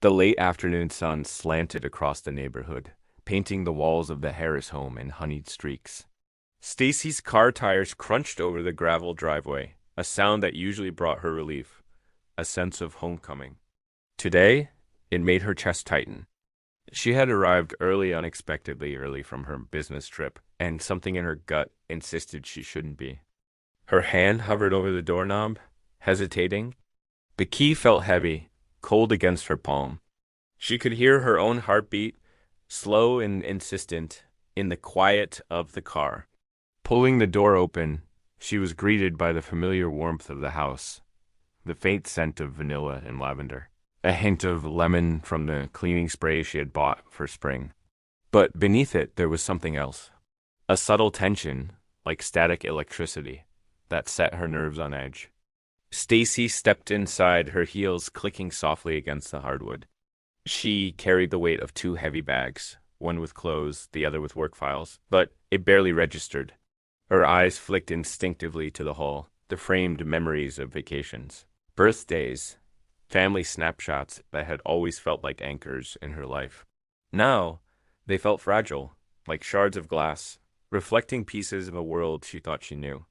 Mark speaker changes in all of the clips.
Speaker 1: The late afternoon sun slanted across the neighborhood, painting the walls of the Harris home in honeyed streaks. Stacy's car tires crunched over the gravel driveway, a sound that usually brought her relief, a sense of homecoming. Today, it made her chest tighten. She had arrived unexpectedly early from her business trip, and something in her gut insisted she shouldn't be. Her hand hovered over the doorknob, hesitating. The key felt heavy, cold against her palm. She could hear her own heartbeat, slow and insistent, in the quiet of the car. Pulling the door open, she was greeted by the familiar warmth of the house, the faint scent of vanilla and lavender, a hint of lemon from the cleaning spray she had bought for spring. But beneath it, there was something else, a subtle tension, like static electricity, that set her nerves on edge. Stacy stepped inside, her heels clicking softly against the hardwood. She carried the weight of two heavy bags, one with clothes, the other with work files, but it barely registered. Her eyes flicked instinctively to the hall, the framed memories of vacations, birthdays, family snapshots that had always felt like anchors in her life. Now, they felt fragile, like shards of glass, reflecting pieces of a world she thought she knew.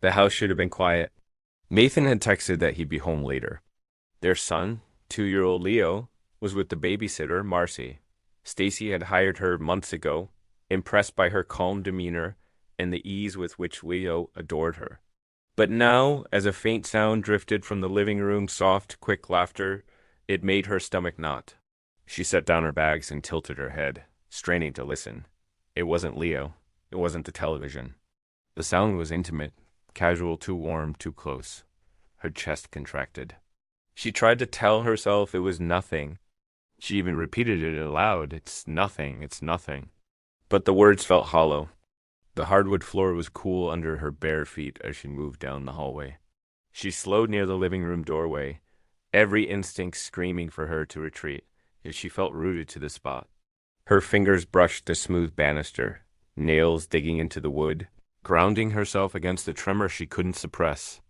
Speaker 1: The house should have been quiet. Nathan had texted that he'd be home later. Their son, 2-year-old Leo, was with the babysitter, Marcy. Stacy had hired her months ago, impressed by her calm demeanor and the ease with which Leo adored her. But now, as a faint sound drifted from the living room, soft, quick laughter, it made her stomach knot. She set down her bags and tilted her head, straining to listen. It wasn't Leo. It wasn't the television. The sound was intimate, casual, too warm, too close. Her chest contracted. She tried to tell herself it was nothing. She even repeated it aloud. It's nothing, it's nothing. But the words felt hollow. The hardwood floor was cool under her bare feet as she moved down the hallway. She slowed near the living room doorway, every instinct screaming for her to retreat, yet she felt rooted to the spot. Her fingers brushed the smooth banister, nails digging into the wood, grounding herself against the tremor she couldn't suppress.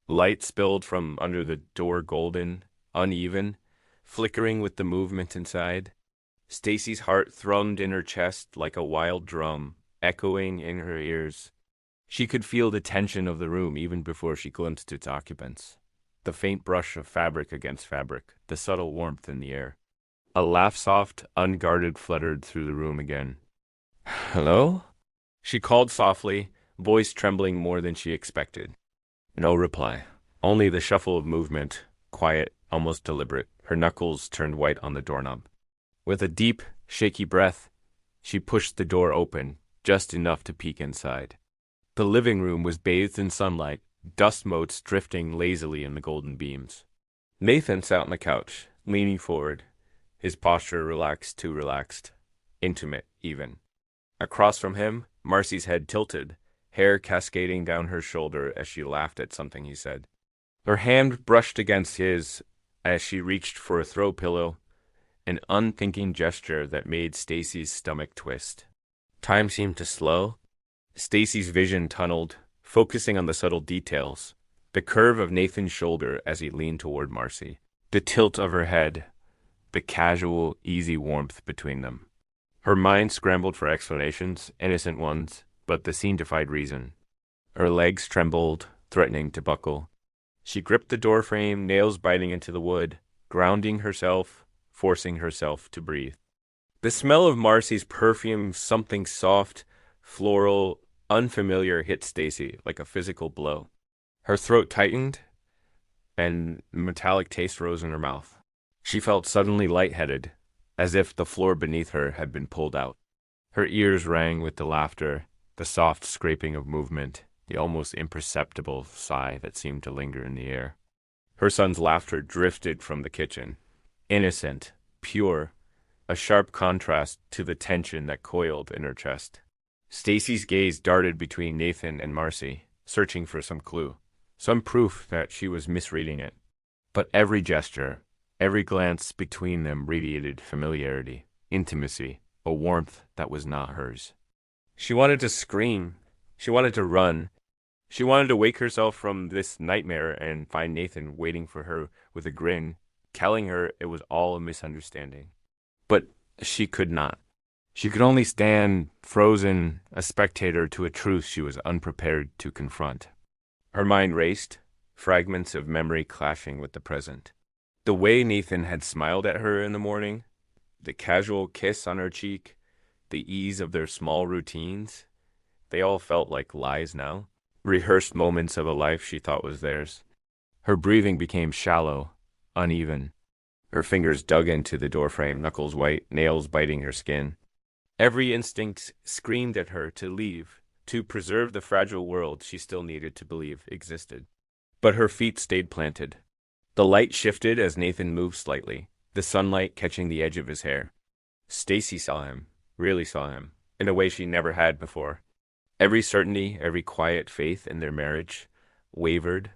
Speaker 1: Light spilled from under the door, golden, uneven, flickering with the movement inside. Stacy's heart thrummed in her chest like a wild drum, echoing in her ears. She could feel the tension of the room even before she glimpsed its occupants. The faint brush of fabric against fabric, the subtle warmth in the air. A laugh, soft, unguarded, fluttered through the room again. "Hello?" She called softly, voice trembling more than she expected. No reply. Only the shuffle of movement, quiet, almost deliberate. Her knuckles turned white on the doorknob. With a deep, shaky breath, she pushed the door open, just enough to peek inside. The living room was bathed in sunlight, dust motes drifting lazily in the golden beams. Nathan sat on the couch, leaning forward, his posture relaxed, too relaxed, intimate even. Across from him, Marcy's head tilted, hair cascading down her shoulder as she laughed at something he said. Her hand brushed against his as she reached for a throw pillow, an unthinking gesture that made Stacy's stomach twist. Time seemed to slow. Stacy's vision tunneled, focusing on the subtle details. The curve of Nathan's shoulder as he leaned toward Marcy. The tilt of her head. The casual, easy warmth between them. Her mind scrambled for explanations, innocent ones, but the scene defied reason. Her legs trembled, threatening to buckle. She gripped the doorframe, nails biting into the wood, grounding herself, forcing herself to breathe. The smell of Marcy's perfume, something soft, floral, unfamiliar, hit Stacy like a physical blow. Her throat tightened, and metallic taste rose in her mouth. She felt suddenly lightheaded, as if the floor beneath her had been pulled out. Her ears rang with the laughter, the soft scraping of movement, the almost imperceptible sigh that seemed to linger in the air. Her son's laughter drifted from the kitchen, innocent, pure, a sharp contrast to the tension that coiled in her chest. Stacy's gaze darted between Nathan and Marcy, searching for some clue, some proof that she was misreading it. But every gesture, every glance between them radiated familiarity, intimacy, a warmth that was not hers. She wanted to scream. She wanted to run. She wanted to wake herself from this nightmare and find Nathan waiting for her with a grin, telling her it was all a misunderstanding. But she could not. She could only stand, frozen, a spectator to a truth she was unprepared to confront. Her mind raced, fragments of memory clashing with the present. The way Nathan had smiled at her in the morning, the casual kiss on her cheek, the ease of their small routines, they all felt like lies now, rehearsed moments of a life she thought was theirs. Her breathing became shallow, uneven. Her fingers dug into the doorframe, knuckles white, nails biting her skin. Every instinct screamed at her to leave, to preserve the fragile world she still needed to believe existed. But her feet stayed planted. The light shifted as Nathan moved slightly, the sunlight catching the edge of his hair. Stacy saw him, really saw him, in a way she never had before. Every certainty, every quiet faith in their marriage wavered.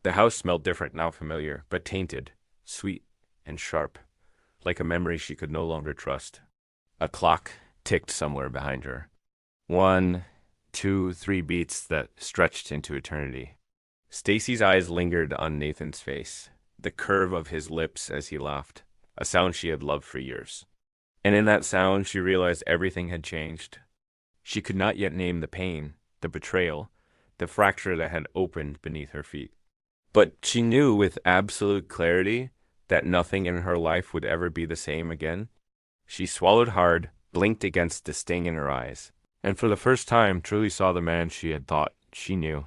Speaker 1: The house smelled different, now familiar, but tainted, sweet and sharp, like a memory she could no longer trust. A clock ticked somewhere behind her. 1, 2, 3 beats that stretched into eternity. Stacy's eyes lingered on Nathan's face, the curve of his lips as he laughed, a sound she had loved for years. And in that sound, she realized everything had changed. She could not yet name the pain, the betrayal, the fracture that had opened beneath her feet. But she knew with absolute clarity that nothing in her life would ever be the same again. She swallowed hard, blinked against the sting in her eyes, and for the first time truly saw the man she had thought she knew.